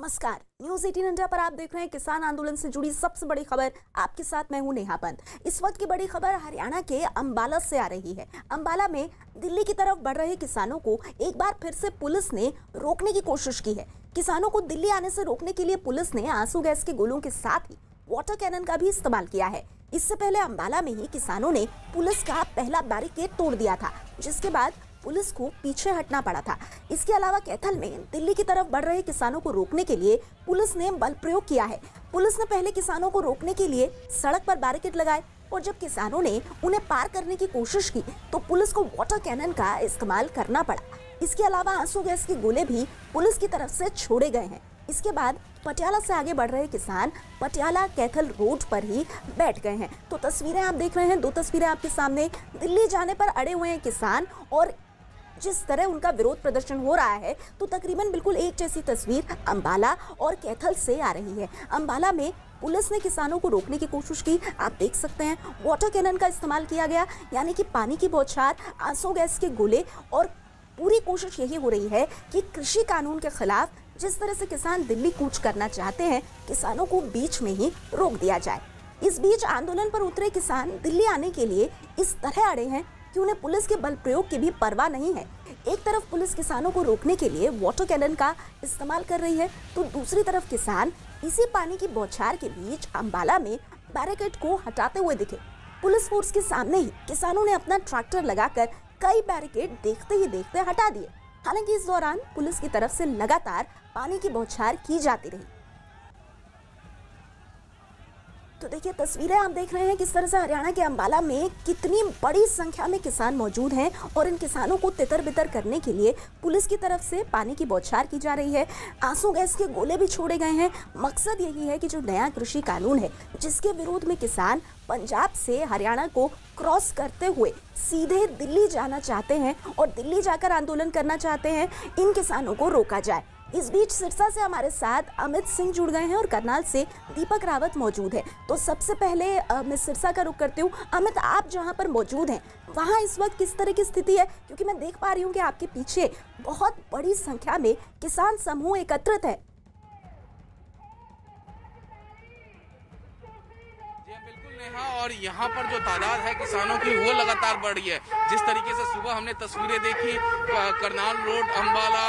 नमस्कार, news 18 India पर आप देख रहे हैं किसान आंदोलन से जुड़ी सबसे बड़ी खबर। आपके साथ मैं हूं नेहा पंत। इस वक्त की बड़ी खबर हरियाणा के अंबाला से आ रही है। अंबाला में दिल्ली की तरफ बढ़ रहे किसानों को एक बार फिर से पुलिस ने रोकने की कोशिश की है। किसानों को दिल्ली आने से रोकने के लिए पुलिस ने आंसू गैस के गोलों के साथ ही वाटर कैनन का भी इस्तेमाल किया है। इससे पहले अंबाला में ही किसानों ने पुलिस का पहला बैरिकेड तोड़ दिया था, जिसके बाद पुलिस को पीछे हटना पड़ा था। इसके अलावा कैथल में दिल्ली की तरफ बढ़ रहे किसानों को रोकने के लिए पुलिस ने बल प्रयोग किया है। पुलिस ने पहले किसानों को रोकने के लिए सड़क पर बैरिकेड लगाए और जब किसानों ने उन्हें पार करने की कोशिश की तो पुलिस को वाटर कैनन का इस्तेमाल करना पड़ा। इसके अलावा आंसू गैस के गोले भी पुलिस की तरफ से छोड़े गए हैं। इसके बाद पटियाला से आगे बढ़ रहे किसान पटियाला कैथल रोड पर ही बैठ गए हैं। तो तस्वीरें आप देख रहे हैं, दो तस्वीरें आपके सामने। दिल्ली जाने पर अड़े हुए हैं किसान और जिस तरह उनका विरोध प्रदर्शन हो रहा है तो तकरीबन बिल्कुल एक जैसी तस्वीर अंबाला और कैथल से आ रही है। अंबाला में पुलिस ने किसानों को रोकने की कोशिश की, आप देख सकते हैं वाटर कैनन का इस्तेमाल किया गया, यानी कि पानी की बौछार, आंसू गैस के गोले, और पूरी कोशिश यही हो रही है कि कृषि कानून के खिलाफ जिस तरह से किसान दिल्ली कूच करना चाहते हैं, किसानों को बीच में ही रोक दिया जाए। इस बीच आंदोलन पर उतरे किसान दिल्ली आने के लिए इस तरह अड़े हैं कि उन्हें पुलिस के बल प्रयोग की भी परवाह नहीं है। एक तरफ पुलिस किसानों को रोकने के लिए वाटर कैनन का इस्तेमाल कर रही है तो दूसरी तरफ किसान इसी पानी की बौछार के बीच अंबाला में बैरिकेड को हटाते हुए दिखे। पुलिस फोर्स के सामने ही किसानों ने अपना ट्रैक्टर लगाकर कई बैरिकेड देखते ही देखते हटा दिए। हालांकि इस दौरान पुलिस की तरफ से लगातार पानी की बौछार की जाती रही। तो देखिए तस्वीरें आप देख रहे हैं किस तरह से हरियाणा के अंबाला में कितनी बड़ी संख्या में किसान मौजूद हैं और इन किसानों को तितर बितर करने के लिए पुलिस की तरफ से पानी की बौछार की जा रही है, आंसू गैस के गोले भी छोड़े गए हैं। मकसद यही है कि जो नया कृषि कानून है जिसके विरोध में किसान पंजाब से हरियाणा को क्रॉस करते हुए सीधे दिल्ली जाना चाहते हैं और दिल्ली जाकर आंदोलन करना चाहते हैं, इन किसानों को रोका जाए। इस बीच सिरसा से हमारे साथ अमित सिंह जुड़ गए हैं और करनाल से दीपक रावत मौजूद है। तो सबसे पहले मैं सिरसा का रुख करती हूँ। अमित, आप जहाँ पर मौजूद हैं वहाँ इस वक्त किस तरह की स्थिति है, क्योंकि मैं देख पा रही हूँ कि आपके पीछे बहुत बड़ी संख्या में किसान समूह एकत्रित है। और यहाँ पर जो तादाद है किसानों की वो लगातार बढ़ रही है। जिस तरीके से सुबह हमने तस्वीरें देखी करनाल रोड, अंबाला,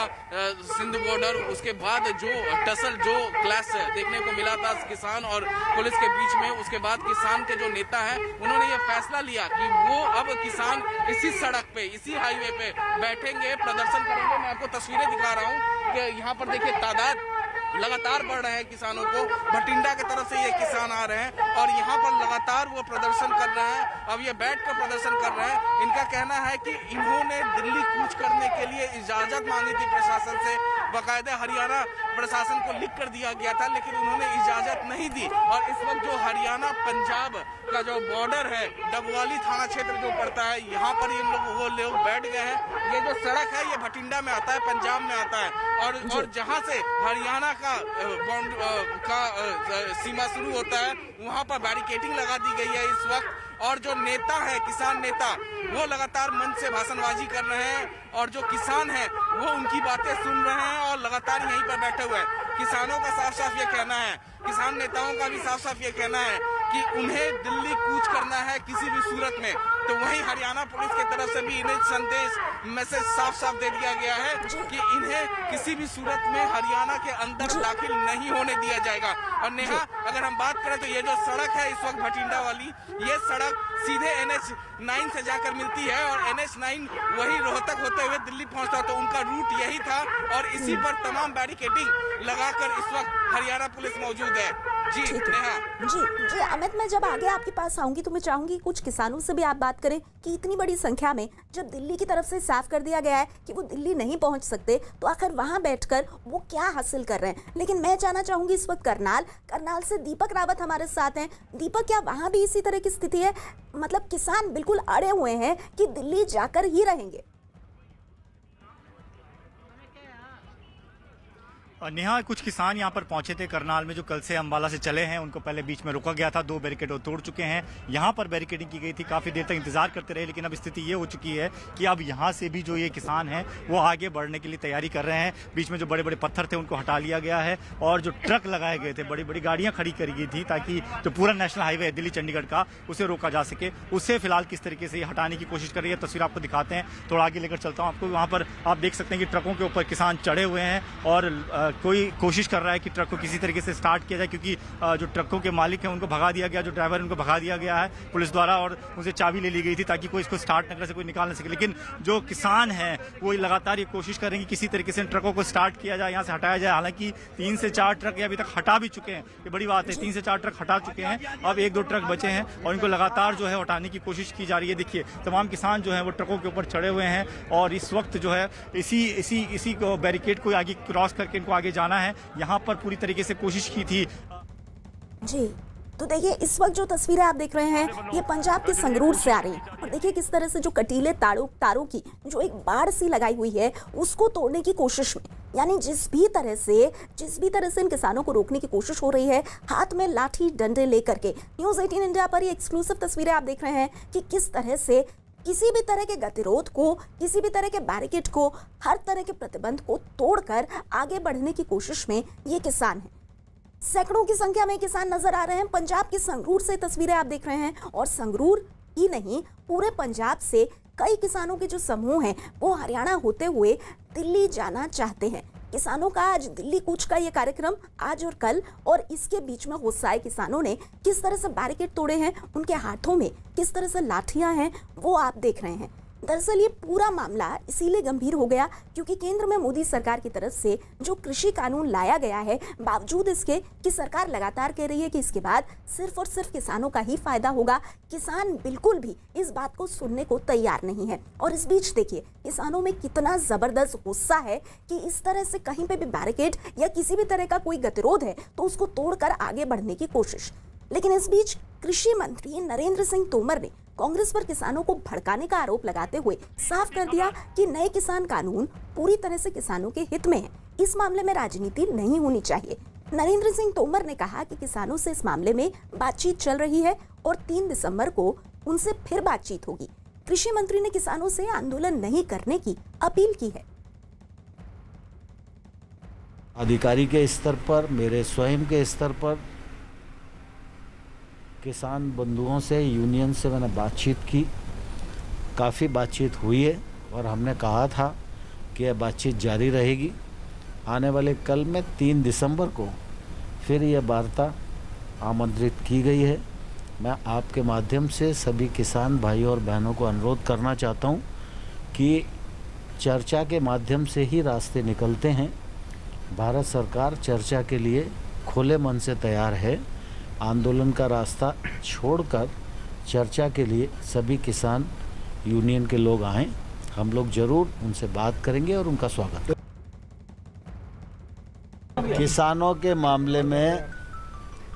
सिंध बॉर्डर, उसके बाद जो टसल जो क्लैश देखने को मिला था किसान और पुलिस के बीच में, उसके बाद किसान के जो नेता हैं उन्होंने ये फैसला लिया कि वो अब किसान इसी सड़क पे, इसी हाईवे पे बैठेंगे, प्रदर्शन करेंगे। मैं आपको तस्वीरें दिखा रहा हूँ कि यहाँ पर देखिए तादाद लगातार बढ़ रहे हैं किसानों को। भटिंडा की तरफ से ये किसान आ रहे हैं और यहाँ पर लगातार वो प्रदर्शन कर रहे हैं। अब ये बैठ कर प्रदर्शन कर रहे हैं। इनका कहना है कि इन्होंने दिल्ली कूच करने के लिए इजाजत मांगी थी प्रशासन से, बाकायदा हरियाणा प्रशासन को लिख कर दिया गया था, लेकिन उन्होंने इजाजत नहीं दी। और इस वक्त जो हरियाणा पंजाब का जो बॉर्डर है, डबवाली थाना क्षेत्र जो पड़ता है, यहाँ पर ये लोग बैठ गए हैं। ये जो सड़क है ये भटिंडा में आता है, पंजाब में आता है और जहाँ से हरियाणा का सीमा शुरू होता है वहाँ पर बैरिकेडिंग लगा दी गई है इस वक्त। और जो नेता है, किसान नेता, वो लगातार मंच से भाषणबाजी कर रहे हैं और जो किसान हैं वो उनकी बातें सुन रहे हैं और लगातार यहीं पर बैठे हुए हैं। किसानों का साफ साफ ये कहना है, किसान नेताओं का भी साफ साफ ये कहना है कि उन्हें दिल्ली कूच करना है किसी भी सूरत में। तो वहीं हरियाणा पुलिस की तरफ से भी इन्हें संदेश, मैसेज साफ साफ दे दिया गया है कि इन्हें किसी भी सूरत में हरियाणा के अंदर दाखिल नहीं होने दिया जाएगा। और नेहा, अगर हम बात करें तो ये जो सड़क है इस वक्त भटिंडा वाली, ये सड़क सीधे NH9 से जाकर मिलती है और NH9 वही रोहतक होते हुए दिल्ली पहुंचता है। तो उनका रूट यही था और इसी पर तमाम बैरिकेडिंग लगाकर इस वक्त हरियाणा पुलिस मौजूद है। जी नेहा। जी अमित, मैं जब आगे आपके पास आऊंगी तो मैं चाहूंगी कुछ किसानों से भी आप बात करें कि इतनी बड़ी संख्या में जब दिल्ली की तरफ से साफ कर दिया गया है कि वो दिल्ली नहीं पहुंच सकते, तो आखिर वहां बैठकर वो क्या हासिल कर रहे हैं। लेकिन मैं जानना चाहूंगी इस वक्त करनाल से दीपक रावत हमारे साथ हैं। दीपक, क्या वहां भी इसी तरह की स्थिति है? मतलब किसान बिल्कुल अड़े हुए हैं कि दिल्ली जाकर ही रहेंगे। नेहा, कुछ किसान यहाँ पर पहुंचे थे करनाल में, जो कल से अंबाला से चले हैं। उनको पहले बीच में रोका गया था, 2 बैरिकेड वो तोड़ चुके हैं। यहाँ पर बैरिकेडिंग की गई थी, काफी देर तक इंतजार करते रहे, लेकिन अब स्थिति ये हो चुकी है कि अब यहाँ से भी जो ये किसान हैं वो आगे बढ़ने के लिए तैयारी कर रहे हैं। बीच में जो बड़े बड़े पत्थर थे उनको हटा लिया गया है और जो ट्रक लगाए गए थे, बड़ी बड़ी गाड़ियां खड़ी करी गई थी ताकि जो पूरा नेशनल हाईवे है दिल्ली चंडीगढ़ का, उसे रोका जा सके। उससे फिलहाल किस तरीके से हटाने की कोशिश कर रही है, तस्वीर आपको दिखाते हैं। थोड़ा आगे लेकर चलता हूँ आपको। वहाँ पर आप देख सकते हैं कि ट्रकों के ऊपर किसान चढ़े हुए हैं और कोई कोशिश कर रहा है कि ट्रक को किसी तरीके से स्टार्ट किया जाए, क्योंकि जो ट्रकों के मालिक हैं उनको भगा दिया गया, जो ड्राइवर है उनको भगा दिया गया है पुलिस द्वारा, और उनसे चाबी ले ली गई थी ताकि कोई इसको स्टार्ट न कर सके, कोई निकाल न सके। लेकिन जो किसान हैं वो लगातार ये कोशिश कर रहे हैं कि किसी तरीके से इन ट्रकों को स्टार्ट किया जाए, यहाँ से हटाया जाए। हालांकि 3 से 4 ट्रक ये अभी तक हटा भी चुके हैं, ये बड़ी बात है। 3 से 4 ट्रक हटा चुके हैं, अब 1-2 ट्रक बचे हैं और इनको लगातार जो है हटाने की कोशिश की जा रही है। देखिए, तमाम किसान जो है वो ट्रकों के ऊपर चढ़े हुए हैं और इस वक्त जो है इसी को बैरिकेड को आगे क्रॉस करके इनको आगे जाना है। यहाँ पर पूरी तरीके से कोशिश की थी जी। तो देखिए, इस वक्त जो तस्वीरें आप देख रहे हैं ये पंजाब के संगरूर से आ रही हैं और देखिए किस तरह से जो कटीले तारों की जो एक बाड़ सी लगाई हुई है उसको तोड़ने की कोशिश में, यानी जिस भी तरह से इन किसानों को रोकने की कोशिश हो रही है, हाथ में लाठी डंडे लेकर के। न्यूज़ 18 इंडिया पर ये एक्सक्लूसिव तस्वीरें आप देख रहे हैं कि किस तरह से किसी भी तरह के गतिरोध को, किसी भी तरह के बैरिकेड को, हर तरह के प्रतिबंध को तोड़कर आगे बढ़ने की कोशिश में ये किसान हैं। सैकड़ों की संख्या में किसान नजर आ रहे हैं। पंजाब के संगरूर से तस्वीरें आप देख रहे हैं और संगरूर ही नहीं, पूरे पंजाब से कई किसानों के जो समूह हैं वो हरियाणा होते हुए दिल्ली जाना चाहते हैं। किसानों का आज दिल्ली कूच का ये कार्यक्रम आज और कल, और इसके बीच में गुस्साए किसानों ने किस तरह से बैरिकेड तोड़े हैं, उनके हाथों में किस तरह से लाठियां हैं, वो आप देख रहे हैं। दरअसल ये पूरा मामला इसीलिए गंभीर हो गया क्योंकि केंद्र में मोदी सरकार की तरफ से जो कृषि कानून लाया गया है, बावजूद इसके कि सरकार लगातार कह रही है कि इसके बाद सिर्फ और सिर्फ किसानों का ही फायदा होगा, किसान बिल्कुल भी इस बात को सुनने को तैयार नहीं है। और इस बीच देखिए किसानों में कितना जबरदस्त गुस्सा है कि इस तरह से कहीं पे भी बैरिकेड या किसी भी तरह का कोई गतिरोध है तो उसको तोड़कर आगे बढ़ने की कोशिश। लेकिन इस बीच कृषि मंत्री नरेंद्र सिंह तोमर ने कांग्रेस पर किसानों को भड़काने का आरोप लगाते हुए साफ कर दिया कि नए किसान कानून पूरी तरह से किसानों के हित में है, इस मामले में राजनीति नहीं होनी चाहिए। नरेंद्र सिंह तोमर ने कहा कि किसानों से इस मामले में बातचीत चल रही है और 3 दिसंबर को उनसे फिर बातचीत होगी। कृषि मंत्री ने किसानों से आंदोलन नहीं करने की अपील की है। अधिकारी के स्तर पर, मेरे स्वयं के स्तर पर किसान बंधुओं से, यूनियन से मैंने बातचीत की, काफ़ी बातचीत हुई है और हमने कहा था कि यह बातचीत जारी रहेगी। आने वाले कल में 3 दिसंबर को फिर यह वार्ता आमंत्रित की गई है। मैं आपके माध्यम से सभी किसान भाइयों और बहनों को अनुरोध करना चाहता हूं कि चर्चा के माध्यम से ही रास्ते निकलते हैं। भारत सरकार चर्चा के लिए खुले मन से तैयार है। आंदोलन का रास्ता छोड़कर चर्चा के लिए सभी किसान यूनियन के लोग आएं, हम लोग जरूर उनसे बात करेंगे और उनका स्वागत। किसानों के मामले में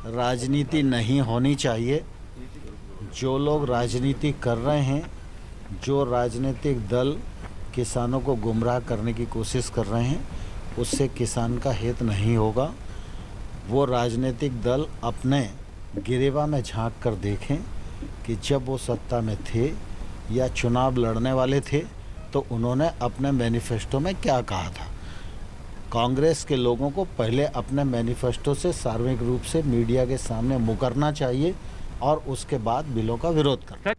राजनीति नहीं होनी चाहिए। जो लोग राजनीति कर रहे हैं, जो राजनीतिक दल किसानों को गुमराह करने की कोशिश कर रहे हैं, उससे किसान का हित नहीं होगा। वो राजनीतिक दल अपने गिरेवा में झांक कर देखें कि जब वो सत्ता में थे या चुनाव लड़ने वाले थे तो उन्होंने अपने मैनिफेस्टो में क्या कहा था। कांग्रेस के लोगों को पहले अपने मैनिफेस्टो से सार्वजनिक रूप से मीडिया के सामने मुकरना चाहिए और उसके बाद बिलों का विरोध करना।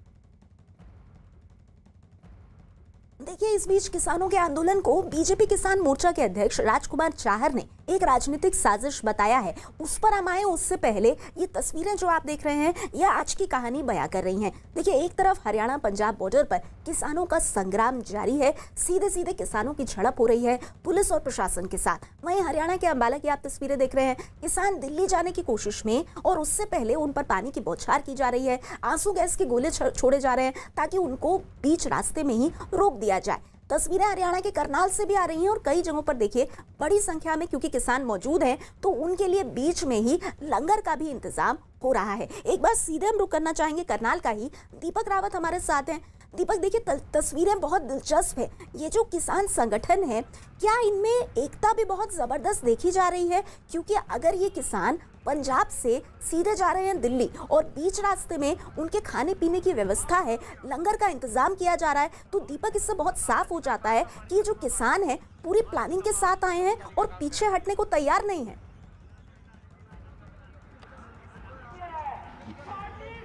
देखिए, इस बीच किसानों के आंदोलन को बीजेपी किसान मोर्चा के अध्यक्ष राजकुमार चाहर ने एक राजनीतिक साजिश बताया है। उस पर हम आए उससे पहले ये तस्वीरें जो आप देख रहे हैं ये आज की कहानी बयां कर रही हैं। देखिए, एक तरफ हरियाणा पंजाब बॉर्डर पर किसानों का संग्राम जारी है, सीधे सीधे किसानों की झड़प हो रही है पुलिस और प्रशासन के साथ। वहीं हरियाणा के अंबाला की आप तस्वीरें देख रहे हैं, किसान दिल्ली जाने की कोशिश में और उससे पहले उन पर पानी की बौछार की जा रही है, आंसू गैस के गोले छोड़े जा रहे हैं ताकि उनको बीच रास्ते में ही रोक दिया जाए। तस्वीरें हरियाणा के करनाल से भी आ रही हैं और कई जगहों पर देखिए बड़ी संख्या में क्योंकि किसान मौजूद हैं तो उनके लिए बीच में ही लंगर का भी इंतजाम हो रहा है। एक बार सीधे हम रुक करना चाहेंगे करनाल का ही। दीपक रावत हमारे साथ हैं। दीपक देखिए, तस्वीरें बहुत दिलचस्प है। ये जो किसान संगठन है, क्या इनमें एकता भी बहुत ज़बरदस्त देखी जा रही है? क्योंकि अगर ये किसान पंजाब से सीधे जा रहे हैं दिल्ली और बीच रास्ते में उनके खाने पीने की व्यवस्था है, लंगर का इंतजाम किया जा रहा है, तो दीपक इससे बहुत साफ हो जाता है कि ये जो किसान है पूरी प्लानिंग के साथ आए हैं और पीछे हटने को तैयार नहीं है।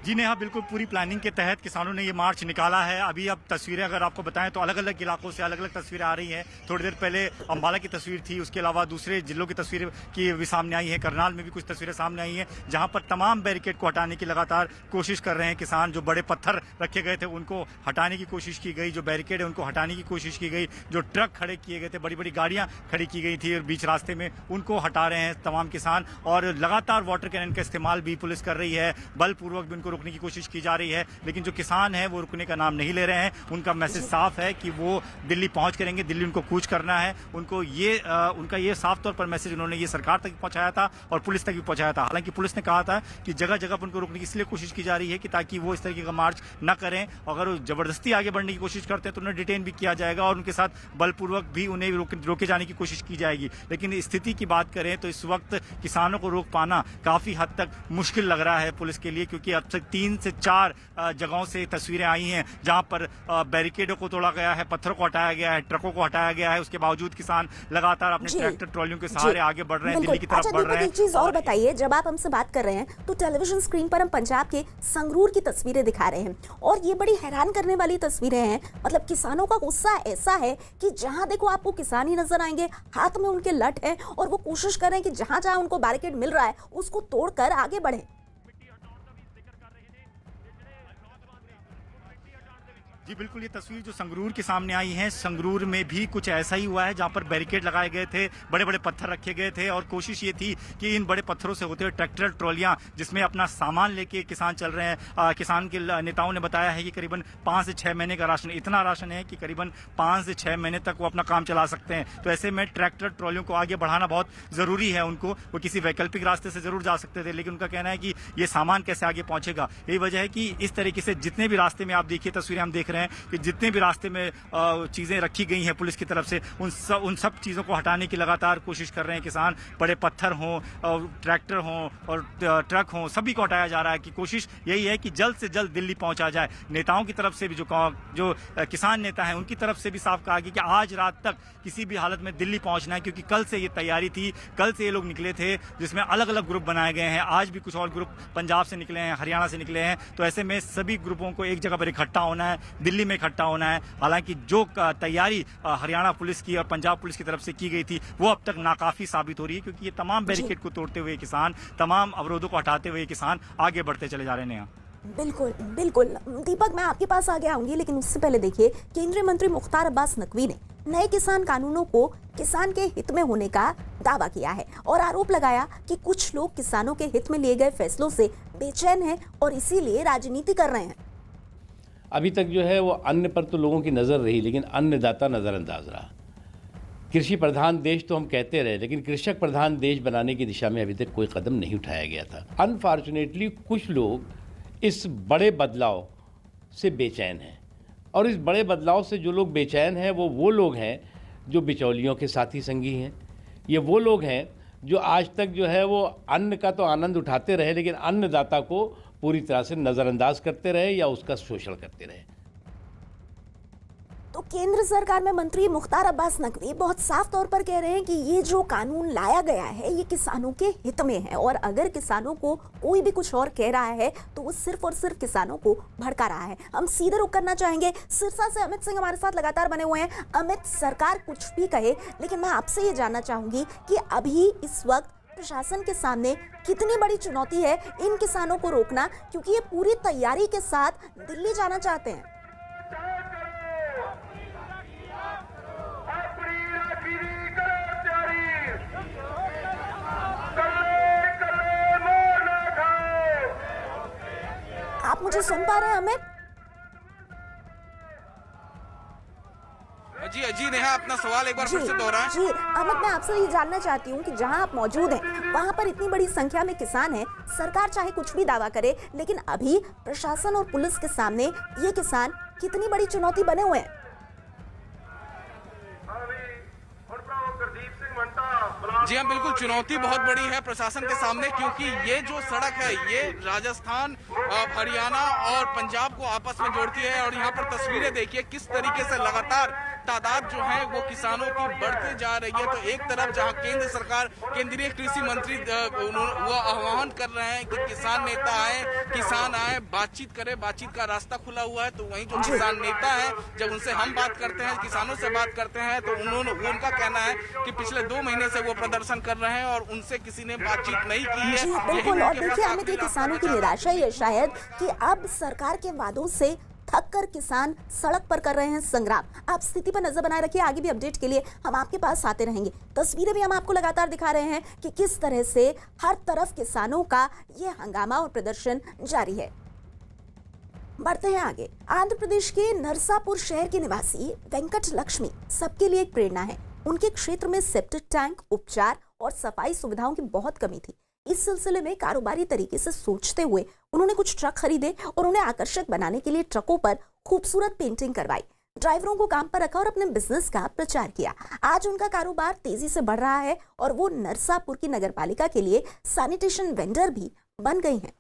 जी नेहा, बिल्कुल पूरी प्लानिंग के तहत किसानों ने ये मार्च निकाला है। अभी अब तस्वीरें अगर आपको बताएं तो अलग अलग इलाकों से अलग अलग तस्वीरें आ रही हैं। थोड़ी देर पहले अंबाला की तस्वीर थी, उसके अलावा दूसरे जिलों की तस्वीरें की भी सामने आई है। करनाल में भी कुछ तस्वीरें सामने आई हैं जहां पर तमाम बैरिकेड को हटाने की लगातार कोशिश कर रहे हैं किसान। जो बड़े पत्थर रखे गए थे उनको हटाने की कोशिश की गई, जो बैरिकेड है उनको हटाने की कोशिश की गई, जो ट्रक खड़े किए गए थे, बड़ी बड़ी गाड़ियां खड़ी की गई थी और बीच रास्ते में उनको हटा रहे हैं तमाम किसान। और लगातार वाटर कैनन का इस्तेमाल भी पुलिस कर रही है, बलपूर्वक भी उनको रोकने की कोशिश की जा रही है। लेकिन जो किसान है वो रुकने का नाम नहीं ले रहे हैं। उनका मैसेज साफ है कि वो दिल्ली पहुंच करेंगे, दिल्ली उनको कूच करना है। उनको ये उनका ये साफ तौर पर मैसेज उन्होंने ये सरकार तक पहुंचाया था और पुलिस तक भी पहुंचाया था। हालांकि पुलिस ने कहा था कि जगह जगह पर उनको रोकने की इसलिए कोशिश की जा रही है कि ताकि वो इस तरीके का मार्च न करें। अगर वो जबरदस्ती आगे बढ़ने की कोशिश करते हैं तो उन्हें डिटेन भी किया जाएगा और उनके साथ बलपूर्वक भी उन्हें रोके जाने की कोशिश की जाएगी। लेकिन स्थिति की बात करें तो इस वक्त किसानों को रोक पाना काफी हद तक मुश्किल लग रहा है पुलिस के लिए, क्योंकि अब तक 3 से 4 जगहों से तस्वीरें आई हैं जहां पर बैरिकेडों को तोड़ा गया है, पत्थरों को हटाया गया है, ट्रकों को हटाया गया है। उसके बावजूद किसान लगातार अपने ट्रैक्टर ट्रॉलियों के सहारे आगे बढ़ रहे हैं, दिल्ली की तरफ बढ़ रहे हैं। एक चीज और बताइए, जब आप हमसे बात कर रहे हैं तो टेलीविजन स्क्रीन पर हम पंजाब के संगरूर की तस्वीरें दिखा रहे हैं और ये बड़ी हैरान करने वाली तस्वीरें हैं। मतलब किसानों का गुस्सा ऐसा है कि जहां देखो आपको किसान ही नजर आएंगे, हाथ में उनके लठ है और वो कोशिश कर रहे हैं कि जहां जहां उनको बैरिकेड मिल रहा है उसको तोड़कर आगे बढ़े। जी बिल्कुल, ये तस्वीर जो संगरूर के सामने आई है, संगरूर में भी कुछ ऐसा ही हुआ है जहां पर बैरिकेड लगाए गए थे, बड़े बड़े पत्थर रखे गए थे और कोशिश ये थी कि इन बड़े पत्थरों से होते हुए ट्रैक्टर ट्रॉलियां जिसमें अपना सामान लेके किसान चल रहे हैं। किसान के नेताओं ने बताया है कि करीबन 5 से 6 महीने का राशन, इतना राशन है कि करीबन 5 से 6 महीने तक वो अपना काम चला सकते हैं। तो ऐसे में ट्रैक्टर ट्रॉलियों को आगे बढ़ाना बहुत जरूरी है। उनको वो किसी वैकल्पिक रास्ते से जरूर जा सकते थे, लेकिन उनका कहना है कि ये सामान कैसे आगे पहुंचेगा। यही वजह है कि इस तरीके से जितने भी रास्ते में आप देखिए, तस्वीरें हम देख रहे हैं कि जितने भी रास्ते में चीजें रखी गई हैं पुलिस की तरफ से, उन सब चीजों को हटाने की लगातार कोशिश कर रहे हैं किसान। बड़े पत्थर हों और ट्रैक्टर हों और ट्रक हों, सभी को हटाया जा रहा है कि कोशिश यही है कि जल्द से जल्द दिल्ली पहुंचा जाए। नेताओं की तरफ से भी जो किसान नेता हैं उनकी तरफ से भी साफ कहा गया कि आज रात तक किसी भी हालत में दिल्ली पहुंचना है, क्योंकि कल से ये तैयारी थी, कल से ये लोग निकले थे जिसमें अलग अलग ग्रुप बनाए गए हैं। आज भी कुछ और ग्रुप पंजाब से निकले हैं, हरियाणा से निकले हैं। तो ऐसे में सभी ग्रुपों को एक जगह पर इकट्ठा होना है, दिल्ली में इकट्ठा होना है। हालांकि जो तैयारी हरियाणा पुलिस की और पंजाब पुलिस की तरफ से की गई थी वो अब तक नाकाफी साबित हो रही है, क्योंकि ये तमाम बैरिकेड को तोड़ते हुए किसान, तमाम अवरोधों को हटाते हुए किसान आगे बढ़ते चले जा रहे हैं। बिल्कुल बिल्कुल दीपक, मैं आपके पास आगे आऊंगी, लेकिन उससे पहले देखिए, केंद्रीय मंत्री मुख्तार अब्बास नकवी ने नए किसान कानूनों को किसान के हित में होने का दावा किया है और आरोप लगाया कि कुछ लोग किसानों के हित में लिए गए फैसलों से बेचैन हैं और इसीलिए राजनीति कर रहे हैं। अभी तक जो है वो अन्न पर तो लोगों की नज़र रही, लेकिन अन्नदाता नज़रअंदाज रहा। कृषि प्रधान देश तो हम कहते रहे, लेकिन कृषक प्रधान देश बनाने की दिशा में अभी तक कोई कदम नहीं उठाया गया था। अनफॉर्चुनेटली कुछ लोग इस बड़े बदलाव से बेचैन हैं, और इस बड़े बदलाव से जो लोग बेचैन हैं वो लोग हैं जो बिचौलियों के साथी संगी हैं। ये वो लोग हैं जो आज तक जो है वो अन्न का तो आनंद उठाते रहे, लेकिन अन्नदाता को पूरी तरह से नज़रअंदाज करते रहे या उसका शोषण करते रहे। तो केंद्र सरकार में मंत्री मुख्तार अब्बास नकवी बहुत साफ तौर पर कह रहे हैं कि ये जो कानून लाया गया है ये किसानों के हित में है, और अगर किसानों को कोई भी कुछ और कह रहा है तो वो सिर्फ और सिर्फ किसानों को भड़का रहा है। हम सीधे रुख करना चाहेंगे, सिरसा से अमित सिंह हमारे साथ लगातार बने हुए हैं। अमित, सरकार कुछ भी कहे, लेकिन मैं आपसे ये जानना चाहूंगी कि अभी इस वक्त प्रशासन के सामने कितनी बड़ी चुनौती है इन किसानों को रोकना, क्योंकि ये पूरी तैयारी के साथ दिल्ली जाना चाहते हैं। आप मुझे सुन पा रहे हैं अमित? जी नेहा, अपना सवाल एक बार फिर से दोहराएं। जी अमित, मैं आपसे ये जानना चाहती हूँ कि जहाँ आप मौजूद हैं वहाँ पर इतनी बड़ी संख्या में किसान हैं, सरकार चाहे कुछ भी दावा करे, लेकिन अभी प्रशासन और पुलिस के सामने ये किसान कितनी बड़ी चुनौती बने हुए हैं। जी हाँ, बिल्कुल चुनौती बहुत बड़ी है प्रशासन के सामने, क्योंकि ये जो सड़क है ये राजस्थान, हरियाणा और पंजाब को आपस में जोड़ती है। और यहाँ पर तस्वीरें देखिए किस तरीके से लगातार तादाद जो है वो किसानों की बढ़ते जा रही है। तो एक तरफ जहाँ केंद्र सरकार, केंद्रीय कृषि मंत्री वो आह्वान कर रहे हैं कि किसान नेता आए, किसान आए, बातचीत करें, बातचीत का रास्ता खुला हुआ है। तो वहीं जो किसान नेता है, जब उनसे हम बात करते हैं, किसानों से बात करते हैं, तो उनका कहना है कि पिछले 2 महीने से वो प्रदर्शन कर रहे हैं और उनसे किसी ने बातचीत नहीं की है। जी बिल्कुल। और देखिए हमें कि किसानों की निराशा ये शायद कि अब सरकार के वादों से थक कर किसान सड़क पर कर रहे हैं संग्राम। आप स्थिति पर नजर बनाए रखिए, आगे भी अपडेट के लिए हम आपके पास आते रहेंगे। तस्वीरें भी हम आपको लगातार दिखा रहे हैं कि किस तरह से हर तरफ किसानों का ये हंगामा और प्रदर्शन जारी है। बढ़ते हैं आगे। आंध्र प्रदेश के नरसापुर शहर के निवासी वेंकट लक्ष्मी सबके लिए एक प्रेरणा है। उनके क्षेत्र में सेप्टिक टैंक, उपचार और सफाई सुविधाओं की बहुत कमी थी। इस सिलसिले में कारोबारी तरीके से सोचते हुए उन्होंने कुछ ट्रक खरीदे और उन्हें आकर्षक बनाने के लिए ट्रकों पर खूबसूरत पेंटिंग करवाई, ड्राइवरों को काम पर रखा और अपने बिजनेस का प्रचार किया। आज उनका कारोबार तेजी से बढ़ रहा है और वो नरसापुर की नगरपालिका के लिए सैनिटेशन वेंडर भी बन गई हैं।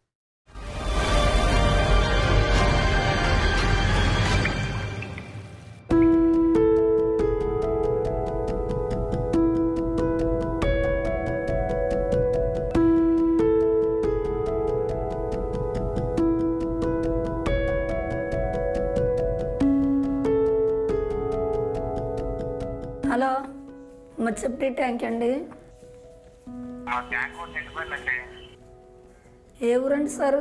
హలో మత్స్యప్రి ట్యాంక్ అండి. మా ట్యాంక్ నిండిపోయిందండి. ఏ ఊరండి సార్?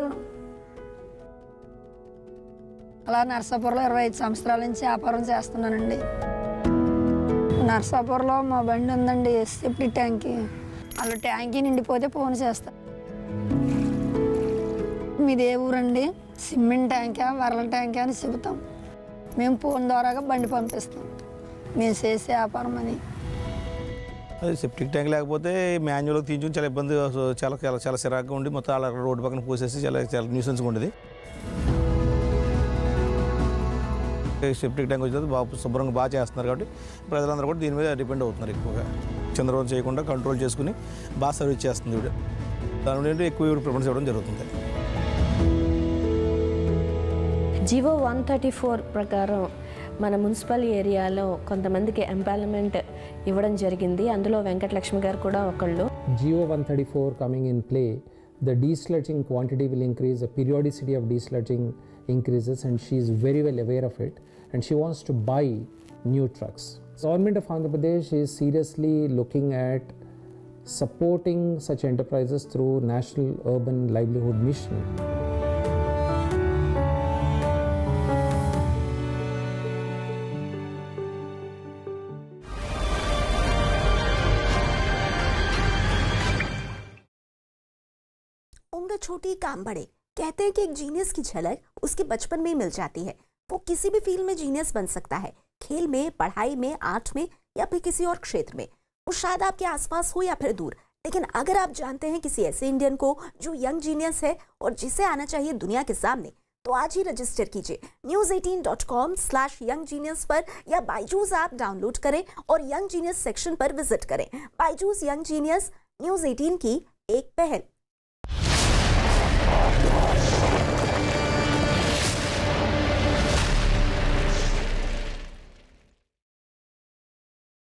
అలా నర్సాపూర్లో 25 సంవత్సరాల నుంచి వ్యాపారం చేస్తున్నానండి. నర్సాపూర్లో మా బండి ఉందండి సెప్టీ ట్యాంక్కి. అలా ట్యాంకీ నిండిపోతే ఫోన్ చేస్తా. మీది ఏ ఊరండి? సిమెంట్ ట్యాంకా, వరల ట్యాంకా అని చెబుతాం. మేము ఫోన్ ద్వారాగా బండి పంపిస్తాం. మేము చేసే వ్యాపారం అని. అది సెప్టిక్ ట్యాంక్ లేకపోతే మాన్యువల్గా తీయించుకుని చాలా ఇబ్బంది, చాలా చాలా చాలా చిరాకుగా ఉండి మొత్తం అలా రోడ్డు పక్కన పోసేసి చాలా చాలా న్యూసెన్స్గా ఉండేది. సెప్టిక్ ట్యాంక్ వచ్చిన తర్వాత బాగా శుభ్రంగా బాగా చేస్తున్నారు కాబట్టి ప్రజలందరూ కూడా దీని మీద డిపెండ్ అవుతున్నారు. ఎక్కువగా చంద్రబాబు చేయకుండా కంట్రోల్ చేసుకుని బాగా సర్వీస్ చేస్తుంది ఇవిడ. దాని నుండి ఎక్కువ ప్రిఫరెన్స్ ఇవ్వడం జరుగుతుంది. జీవో 134 ప్రకారం మన మున్సిపల్ ఏరియాలో కొంతమందికి ఎంపావర్మెంట్ ఇవ్వడం జరిగింది. అందులో వెంకటలక్ష్మి గారు కూడా ఒకళ్ళు. GO 134 coming in play, the desludging quantity will increase, the periodicity of desludging increases, and she is very well aware of it, and she wants to buy new trucks. The government of Andhra Pradesh is seriously looking at supporting such enterprises through National Urban Livelihood Mission. उम्र छोटी काम बड़े, कहते हैं कि एक genius की झलक उसके बचपन में ही मिल जाती है। वो किसी भी फील्ड में जीनियस बन सकता है, खेल में, पढ़ाई में, आर्ट में या फिर किसी और क्षेत्र में। वो शायद आपके आसपास हो या फिर दूर, लेकिन अगर आप जानते हैं किसी ऐसे इंडियन को जो यंग जीनियस है और जिसे आना चाहिए दुनिया के सामने, तो आज ही रजिस्टर कीजिए news18.com/younggenius पर या बायजूस ऐप डाउनलोड करें और यंग जीनियस सेक्शन पर विजिट करें। बायजूस यंग जीनियस न्यूज़ 18 की एक पहल।